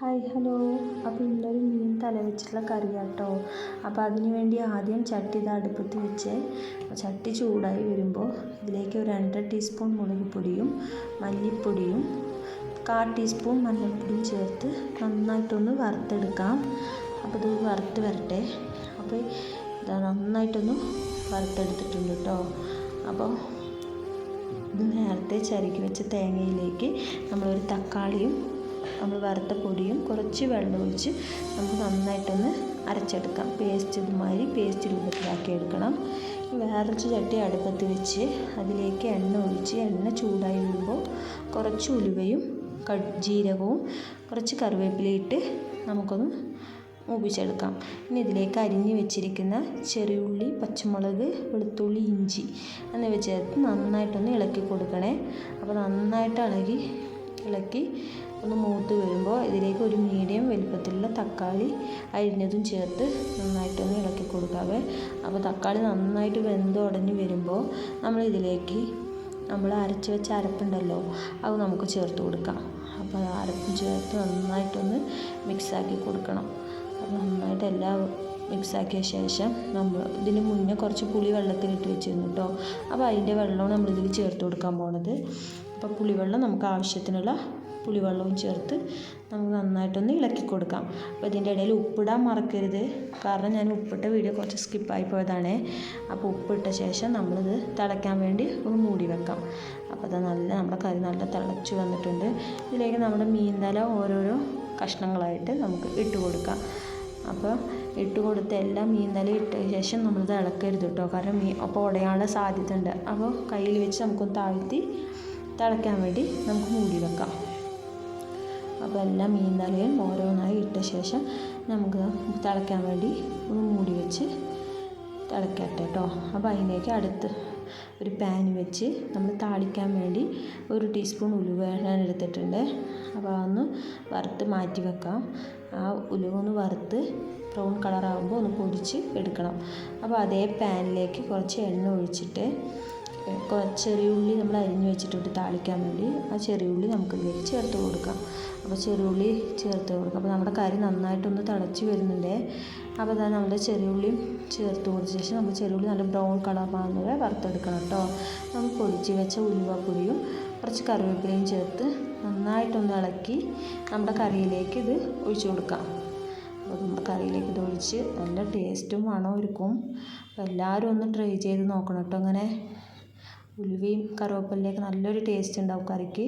Hi hello. അപ്പോൾ ഇന്നൊരു മീൻ തല വെച്ചിട്ടുള്ള കറിയാട്ടോ. അപ്പോൾ അതിന് വേണ്ടി ആദ്യം ചട്ടി അടുപ്പത്ത് വെച്ച് ചട്ടി ചൂടായി വരുമ്പോൾ ഇതിലേക്ക് ഒരു 2 ടീസ്പൂൺ മുളക് പൊടിയും മല്ലിപ്പൊടിയും 1/4 ടീസ്പൂൺ മഞ്ഞൾപ്പൊടിയും ചേർത്ത് നന്നായിട്ടൊന്ന് വറുത്തെടുക്കാം. അപ്പോൾ ഇത് വറുത്ത് വരട്ടെ. അപ്പോൾ ഇത് നന്നായിട്ടൊന്ന് വറുത്തെടുത്തിട്ടുണ്ട് കേട്ടോ. അപ്പോൾ ഇത് നേരത്തെ ചിരകി വെച്ച തേങ്ങയിലേക്ക് നമ്മളൊരു തക്കാളിയും നമ്മൾ വറുത്ത പൊടിയും കുറച്ച് വെള്ളം ഒഴിച്ച് നമുക്ക് നന്നായിട്ടൊന്ന് അരച്ചെടുക്കാം. ഇതുമാതിരി പേസ്റ്റ് രൂപത്തിലാക്കി എടുക്കണം. വേറൊരു ചട്ടി അടുപ്പത്ത് വെച്ച് അതിലേക്ക് എണ്ണ ഒഴിച്ച് എണ്ണ ചൂടായി വരുമ്പോൾ കുറച്ച് ഉലുവയും ജീരകവും കുറച്ച് കറിവേപ്പിലയിട്ട് നമുക്കൊന്ന് മൂപ്പിച്ചെടുക്കാം. ഇനി ഇതിലേക്ക് അരിഞ്ഞ് വെച്ചിരിക്കുന്ന ചെറിയുള്ളി, പച്ചമുളക്, വെളുത്തുള്ളി, ഇഞ്ചി എന്നിവ ചേർത്ത് നന്നായിട്ടൊന്ന് ഇളക്കി കൊടുക്കണേ. അപ്പോൾ നന്നായിട്ട് ഇളക്കി ഒന്ന് മൂത്ത് വരുമ്പോൾ ഇതിലേക്ക് ഒരു മീഡിയം വലുപ്പത്തിലുള്ള തക്കാളി അരിഞ്ഞതും ചേർത്ത് നന്നായിട്ടൊന്ന് ഇളക്കി കൊടുക്കാവേ. അപ്പോൾ തക്കാളി നന്നായിട്ട് വെന്ത് ഉടഞ്ഞ് വരുമ്പോൾ നമ്മളിതിലേക്ക് നമ്മൾ അരച്ച് വെച്ച അരപ്പുണ്ടല്ലോ, അത് നമുക്ക് ചേർത്ത് കൊടുക്കാം. അപ്പോൾ അരപ്പ് ചേർത്ത് നന്നായിട്ടൊന്ന് മിക്സാക്കി കൊടുക്കണം. അപ്പോൾ നന്നായിട്ട് എല്ലാം മിക്സാക്കിയ ശേഷം നമ്മൾ ഇതിന് മുന്നേ കുറച്ച് പുളി വെള്ളത്തിലിട്ട് വെച്ചിരുന്നു കേട്ടോ. അപ്പോൾ അതിൻ്റെ വെള്ളമാണ് നമ്മളിതിൽ ചേർത്ത് കൊടുക്കാൻ പോണത്. അപ്പോൾ പുളിവെള്ളം നമുക്ക് ആവശ്യത്തിനുള്ള പുളിവെള്ളവും ചേർത്ത് നമുക്ക് നന്നായിട്ടൊന്ന് ഇളക്കി കൊടുക്കാം. അപ്പോൾ ഇതിൻ്റെ ഇടയിൽ ഉപ്പിടാൻ മറക്കരുത്, കാരണം ഞാൻ ഉപ്പിട്ട വീഡിയോ കുറച്ച് സ്കിപ്പായി പോയതാണ്. അപ്പോൾ ഉപ്പിട്ട ശേഷം നമ്മളിത് തിളയ്ക്കാൻ വേണ്ടി ഒന്ന് മൂടി വെക്കാം. അപ്പോൾ അത് നമ്മുടെ കറി നല്ല തിളച്ച് വന്നിട്ടുണ്ട്. ഇതിലേക്ക് നമ്മുടെ മീൻ തല ഓരോരോ കഷ്ണങ്ങളായിട്ട് നമുക്ക് ഇട്ട് കൊടുക്കാം. അപ്പോൾ ഇട്ട് കൊടുത്ത് എല്ലാം മീൻ തല ഇട്ട ശേഷം നമ്മളിത് ഇളക്കരുത് കേട്ടോ, കാരണം അപ്പോൾ ഉടയാനുള്ള സാധ്യത ഉണ്ട്. അപ്പോൾ കയ്യിൽ വെച്ച് നമുക്കൊന്ന് താഴ്ത്തി തിളയ്ക്കാൻ വേണ്ടി നമുക്ക് മൂടി വെക്കാം. അപ്പോൾ എല്ലാം മീൻ തലയും ഓരോന്നായി ഇട്ട ശേഷം നമുക്ക് തിളയ്ക്കാൻ വേണ്ടി ഒന്ന് മൂടി വെച്ച് തിളക്കട്ടെ കേട്ടോ. അപ്പോൾ അതിലേക്ക് അടുത്ത് ഒരു പാൻ വെച്ച് നമ്മൾ താളിക്കാൻ വേണ്ടി 1 ടീസ്പൂൺ ഉലുവ ഞാൻ എടുത്തിട്ടുണ്ട്. അപ്പോൾ അതൊന്ന് വറുത്ത് മാറ്റി വെക്കാം. ആ ഉലുവ ഒന്ന് വറുത്ത് ബ്രൗൺ കളറാകുമ്പോൾ ഒന്ന് പൊടിച്ച് എടുക്കണം. അപ്പോൾ അതേ പാനിലേക്ക് കുറച്ച് എണ്ണ ഒഴിച്ചിട്ട് ചെറിയുള്ളി നമ്മൾ അരിഞ്ഞ് വെച്ചിട്ടുണ്ട് താളിക്കാൻ വേണ്ടി. ആ ചെറിയുള്ളി നമുക്കിതിലേക്ക് ചേർത്ത് കൊടുക്കാം. അപ്പോൾ ചെറിയുള്ളി ചേർത്ത് കൊടുക്കാം. അപ്പോൾ നമ്മുടെ കറി നന്നായിട്ടൊന്ന് തിളച്ച് വരുന്നുണ്ട്. അപ്പോൾ അതാ നമ്മുടെ ചെറിയുള്ളിയും ചേർത്ത് കൊടുത്ത ശേഷം നമ്മൾ ചെറിയുള്ളി നല്ല ബ്രൗൺ കളറാകുന്നത് വരെ വറുത്തെടുക്കണം കേട്ടോ. നമ്മൾ പൊടിച്ച് വെച്ച ഉലുവപ്പൊടിയും കുറച്ച് കറിവേപ്പിലയും ചേർത്ത് നന്നായിട്ടൊന്ന് ഇളക്കി നമ്മുടെ കറിയിലേക്ക് ഇത് ഒഴിച്ച് കൊടുക്കാം. അപ്പോൾ നമ്മുടെ കറിയിലേക്ക് ഇത് ഒഴിച്ച് നല്ല ടേസ്റ്റും മണവും ഇരിക്കും. അപ്പോൾ എല്ലാവരും ഒന്ന് ട്രൈ ചെയ്ത് നോക്കണം കേട്ടോ. അങ്ങനെ ഉലുവയും കറിവേപ്പിലയൊക്കെ നല്ലൊരു ടേസ്റ്റ് ഉണ്ടാവും കറിക്ക്.